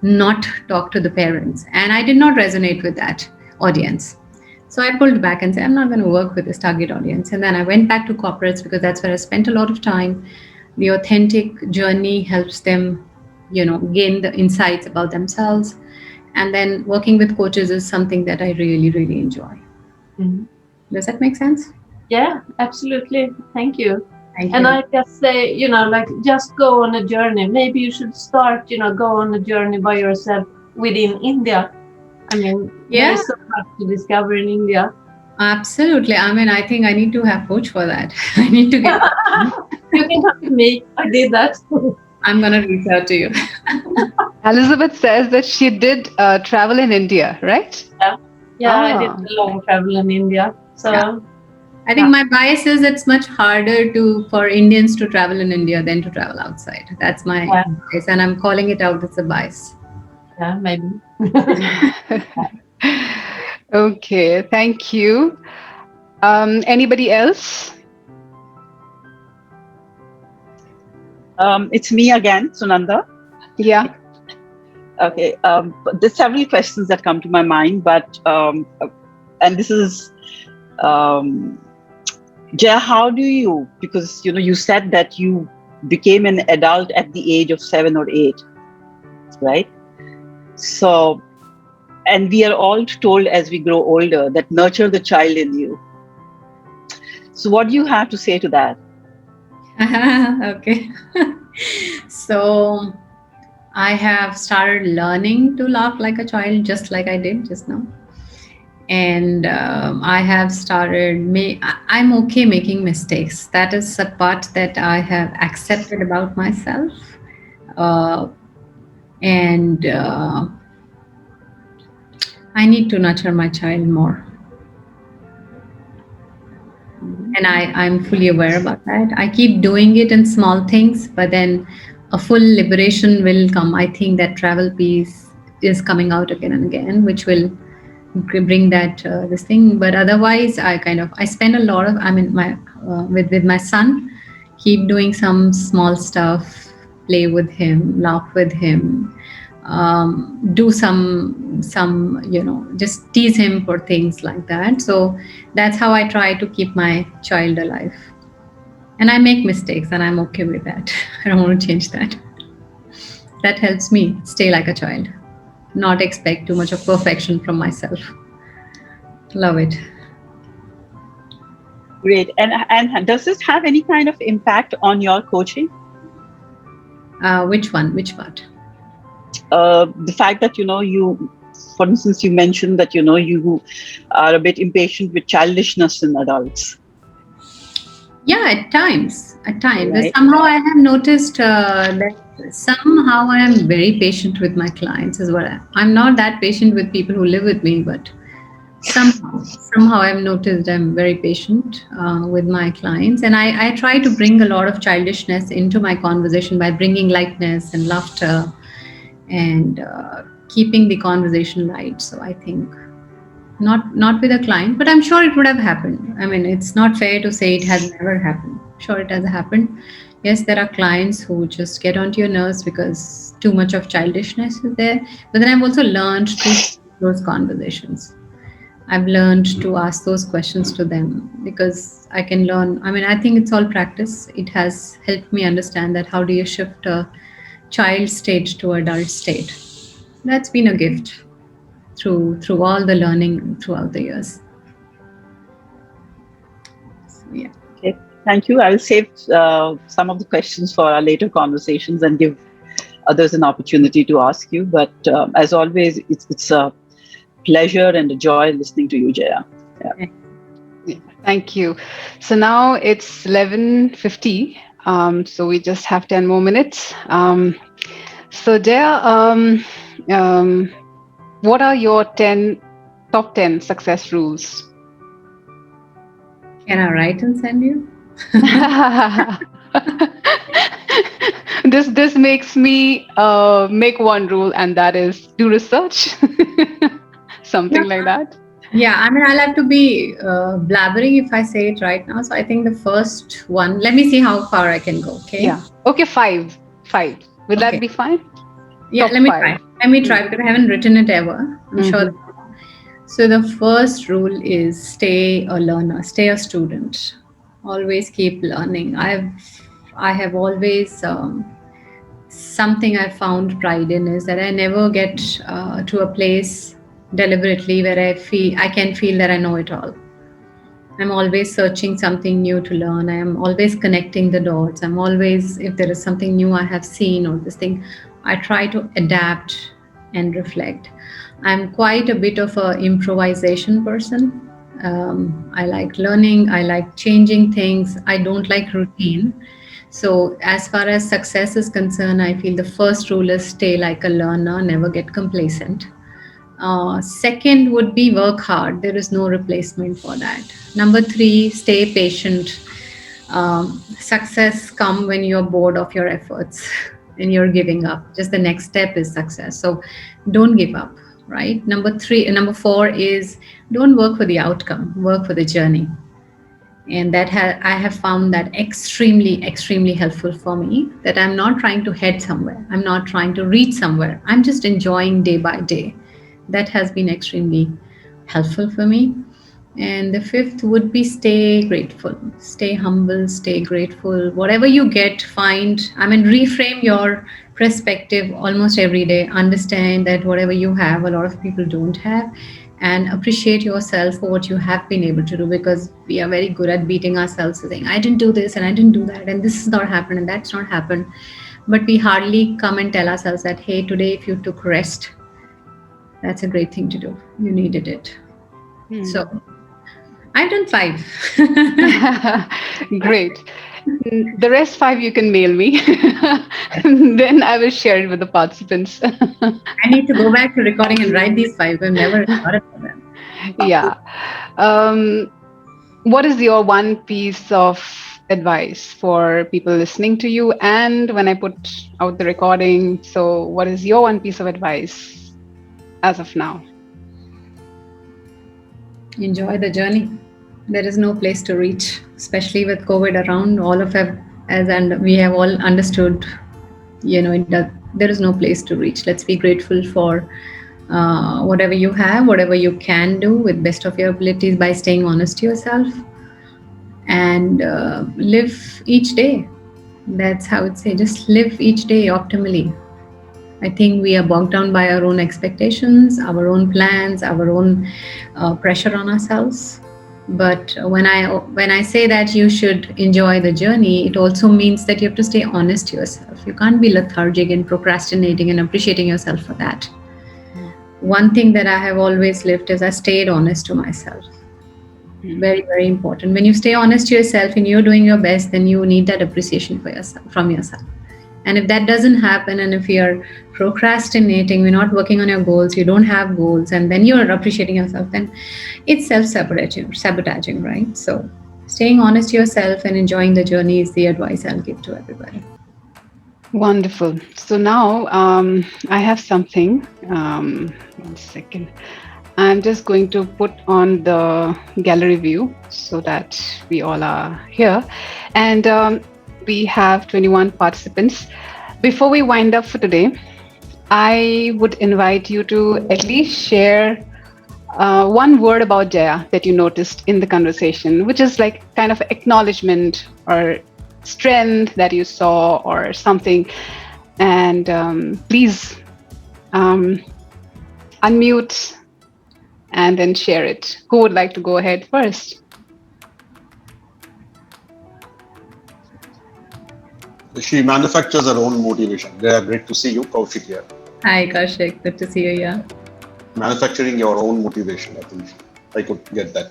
not talk to the parents, and I did not resonate with that audience. So I pulled back and said, I'm not going to work with this target audience. And then I went back to corporates because that's where I spent a lot of time. The authentic journey helps them, gain the insights about themselves. And then working with coaches is something that I really, really enjoy. Does that make sense? Yeah, absolutely. Thank you. Thank And you. I just say, like, just go on a journey. Maybe you should start, go on a journey by yourself within India. I mean, there's so much to discover in India. Absolutely. I mean, I think I need to have coach for that. I need to get. You can come to me. I did that. I'm going to reach out to you. Elizabeth says that she did travel in India, right? Yeah, I did a long travel in India. So I think my bias is it's much harder for Indians to travel in India than to travel outside. That's my bias, and I'm calling it out as a bias. Yeah, maybe. Okay, thank you. Anybody else? It's me again, Sunanda. Yeah. Okay. There's several questions that come to my mind, but and this is Jaya, how do you? Because you said that you became an adult at the age of 7 or 8, right? So, and we are all told as we grow older that nurture the child in you. So, what do you have to say to that? Okay. So I have started learning to laugh like a child, just like I did just now. And I have started, I'm okay making mistakes. That is a part that I have accepted about myself. And I need to nurture my child more. And I'm fully aware about that. I keep doing it in small things, but then a full liberation will come. I think that travel piece is coming out again and again, which will bring that this thing. But otherwise, I spend a lot of, with my son, keep doing some small stuff, play with him, laugh with him, do some just tease him for things like that. So that's how I try to keep my child alive. And I make mistakes, and I'm okay with that. I don't want to change that. That helps me stay like a child, not expect too much of perfection from myself. Love it. Great. And does this have any kind of impact on your coaching? Which one? Which part? The fact that you, for instance, you mentioned that you are a bit impatient with childishness in adults. Yeah, at times. Right. Somehow I have noticed that somehow I am very patient with my clients as well. I'm not that patient with people who live with me, but somehow I've noticed I'm very patient with my clients, and I try to bring a lot of childishness into my conversation by bringing lightness and laughter and keeping the conversation light. So I think not with a client, but I'm sure it would have happened. I mean, it's not fair to say it has never happened. Sure, it has happened. Yes, there are clients who just get onto your nerves because too much of childishness is there. But then I've also learned to have those conversations. I've learned to ask those questions to them because I can learn. I mean, I think it's all practice. It has helped me understand that how do you shift a child state to adult state. That's been a gift through all the learning throughout the years. So, yeah. Okay, thank you. I will save some of the questions for our later conversations and give others an opportunity to ask you. But as always, it's a pleasure and a joy listening to you, Jaya. Yeah, thank you. So now it's 11:50. So we just have 10 more minutes. So Jaya, what are your top 10 success rules? Can I write and send you? This makes me make one rule, and that is do research. Yeah. Something like that. Yeah, I mean, I'll have to be blabbering if I say it right now. So I think the first one, let me see how far I can go. Okay. Yeah. Okay, five. Five. Will that Okay. be fine? Yeah, Top let me five. try. Let me try because I haven't written it ever. I'm sure. Mhm. So the first rule is stay a learner, stay a student. Always keep learning. I have always something I found pride in is that I never get to a place deliberately where I can feel that I know it all. I'm always searching something new to learn. I am always connecting the dots. I'm always, if there is something new I have seen or this thing, I try to adapt and reflect. I'm quite a bit of a improvisation person. I like learning. I like changing things. I don't like routine. So, as far as success is concerned, I feel the first rule is stay like a learner, never get complacent. Second would be work hard. There is no replacement for that. Number three, stay patient. Success come when you're bored of your efforts and you're giving up. Just the next step is success. So don't give up, right? Number four is don't work for the outcome, work for the journey. And I have found that extremely helpful for me, that I'm not trying to head somewhere, I'm not trying to reach somewhere, I'm just enjoying day by day. That has been extremely helpful for me. And the fifth would be stay grateful, stay humble, stay grateful. Whatever you get, reframe your perspective almost every day. Understand that whatever you have, a lot of people don't have, and appreciate yourself for what you have been able to do, because we are very good at beating ourselves, saying, I didn't do this and I didn't do that, and this has not happened and that's not happened. But we hardly come and tell ourselves that, hey, today if you took rest, that's a great thing to do. You needed it. Hmm. So I've done five. Great. The rest five you can mail me. Then I will share it with the participants. I need to go back to recording and write these five. I've never recorded for them. Yeah. Um, what is your one piece of advice for people listening to you? And when I put out the recording, so what is your one piece of advice as of now? Enjoy the journey. There is no place to reach, especially with COVID around. All of us, and we have all understood, there is no place to reach. Let's be grateful for whatever you have, whatever you can do with best of your abilities by staying honest to yourself, and live each day. That's how I'd say. Just live each day optimally. I think we are bogged down by our own expectations, our own plans, our own pressure on ourselves. But when I say that you should enjoy the journey, it also means that you have to stay honest to yourself. You can't be lethargic and procrastinating and appreciating yourself for that. One thing that I have always lived is I stayed honest to myself. Very, very important. When you stay honest to yourself and you're doing your best, then you need that appreciation from yourself. And if that doesn't happen, and if you're procrastinating, you're not working on your goals, you don't have goals, and then you're appreciating yourself, then it's sabotaging, right? So staying honest to yourself and enjoying the journey is the advice I'll give to everybody. Wonderful. So now I have something. 1 second. I'm just going to put on the gallery view so that we all are here. And we have 21 participants. Before we wind up for today, I would invite you to at least share one word about Jaya that you noticed in the conversation, which is like kind of acknowledgement or strength that you saw or something. And please unmute and then share it. Who would like to go ahead first? She manufactures her own motivation. They are great to see you, Kaushik here. Hi, Kaushik. Good to see you. Yeah. Manufacturing your own motivation, I think I could get that.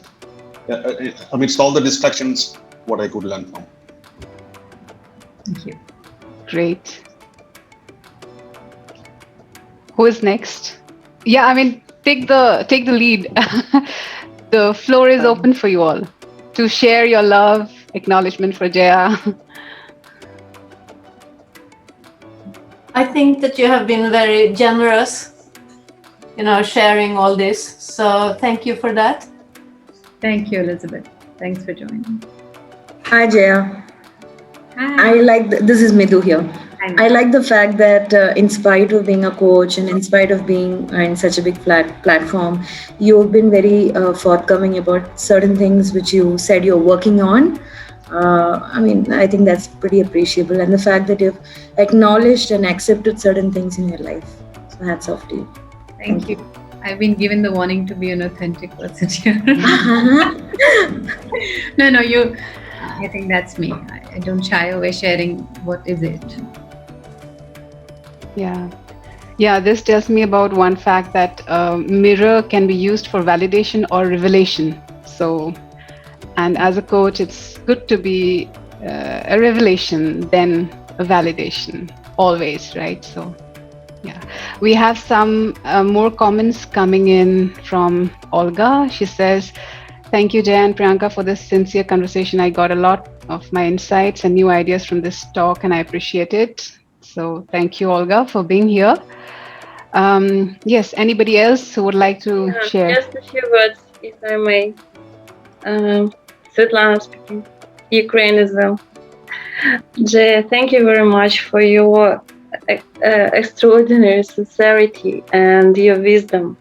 Amidst all the distractions, what I could learn from. Thank you. Great. Who is next? Yeah, I mean, take the lead. The floor is open for you all. to share your love, acknowledgement for Jaya. I think that you have been very generous, sharing all this. So thank you for that. Thank you, Elizabeth. Thanks for joining. Hi, Jaya. Hi. I like this is Midhu here. I like the fact that in spite of being a coach and in spite of being in such a big platform, you've been very forthcoming about certain things which you said you're working on. I think that's pretty appreciable. And the fact that you've acknowledged and accepted certain things in your life. So hats off to you. Thank you. I've been given the warning to be an authentic person here. No, you. I think that's me. I don't shy away sharing what is it. Yeah, this tells me about one fact that mirror can be used for validation or revelation. So, and as a coach, it's good to be a revelation than a validation, always, right? So, yeah, we have some more comments coming in from Olga. She says, "Thank you, Jay and Priyanka, for this sincere conversation. I got a lot of my insights and new ideas from this talk, and I appreciate it." So thank you, Olga, for being here. Yes, anybody else who would like to share? Just a few words, if I may. Svetlana speaking, Ukraine as well. Jay, thank you very much for your extraordinary sincerity and your wisdom.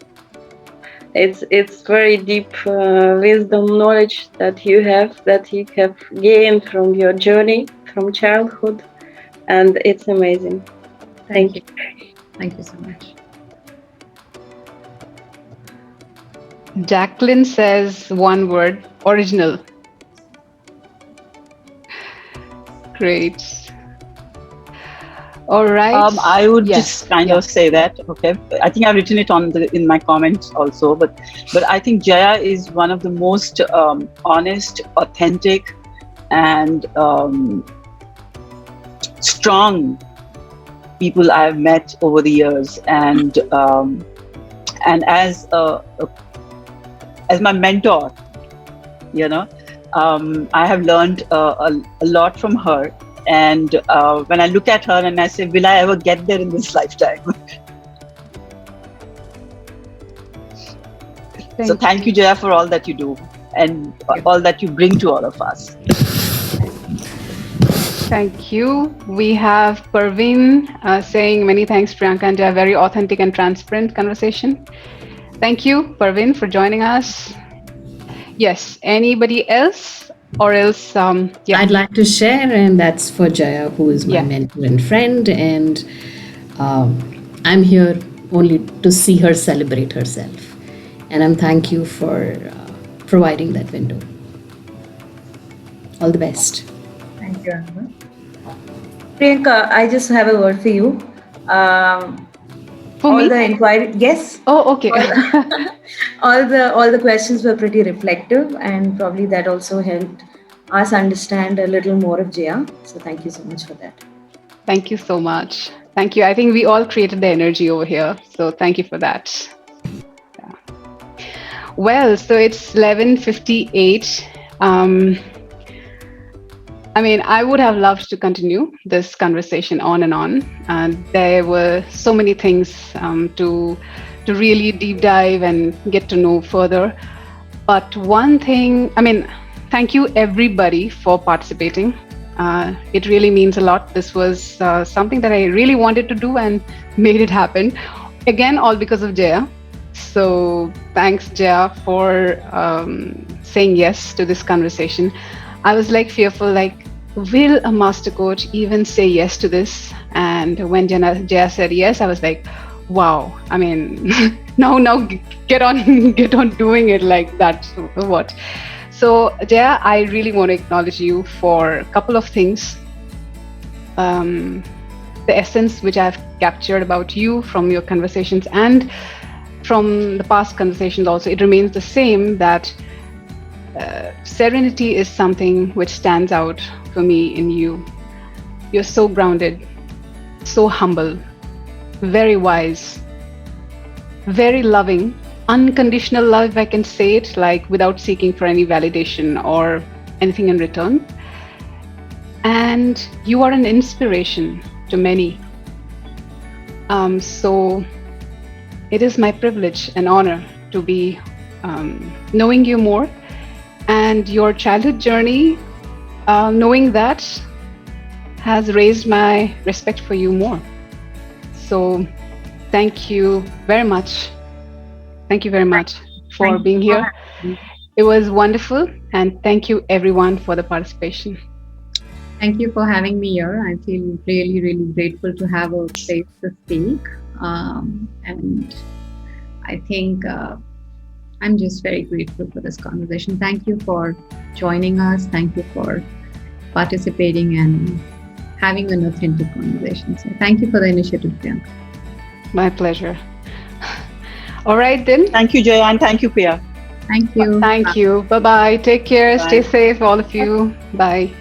It's very deep wisdom, knowledge that you have gained from your journey from childhood, and it's amazing. Thank you. Thank you so much. Jacqueline says one word: original. Great. All right. I would just kind of say that. Okay, I think I've written it in my comments also. But I think Jaya is one of the most honest, authentic, and strong people I've met over the years, and as my mentor, I have learned a lot from her. And when I look at her and I say, will I ever get there in this lifetime? Thank you, Jaya, for all that you do and all that you bring to all of us. Thank you. We have Parveen saying, many thanks, Priyanka and Jaya. Very authentic and transparent conversation. Thank you, Parveen, for joining us. Yes, anybody else? Or else, I'd like to share, and that's for Jaya, who is my mentor and friend, and I'm here only to see her celebrate herself. And I'm thank you for providing that window. All the best. Thank you, Anna. Priyanka, I just have a word for you. For me? The inquiry, yes. Oh, okay. all the questions were pretty reflective, and probably that also helped us understand a little more of Jaya. So thank you so much for that. Thank you so much. Thank you. I think we all created the energy over here. So thank you for that. Yeah. Well, so it's 11:58. I would have loved to continue this conversation on and on. And there were so many things to really deep dive and get to know further. But one thing, thank you everybody for participating. It really means a lot. This was something that I really wanted to do and made it happen. Again, all because of Jaya. So thanks, Jaya, for saying yes to this conversation. I was fearful, will a master coach even say yes to this? And when Jaya said yes, I was like, wow. Now get on doing it like that. So what? So Jaya, I really want to acknowledge you for a couple of things. The essence which I've captured about you from your conversations and from the past conversations also, it remains the same, that serenity is something which stands out for me in you. You're so grounded, so humble, very wise, very loving, unconditional love, if I can say it, like without seeking for any validation or anything in return. And you are an inspiration to many. So it is my privilege and honor to be knowing you more, and your childhood journey, knowing that has raised my respect for you more. So thank you very much. Thank you very much for being here. It was wonderful, and thank you everyone for the participation. Thank you for having me here. I feel really, really grateful to have a place to speak. And I think I'm just very grateful for this conversation. Thank you for joining us. Thank you for participating and having an authentic conversation. So thank you for the initiative, Priyanka. My pleasure. All right then. Thank you, Jaya, and thank you, Priya. Thank you. Thank you. Bye-bye. Take care. Bye. Stay safe, all of you. Bye.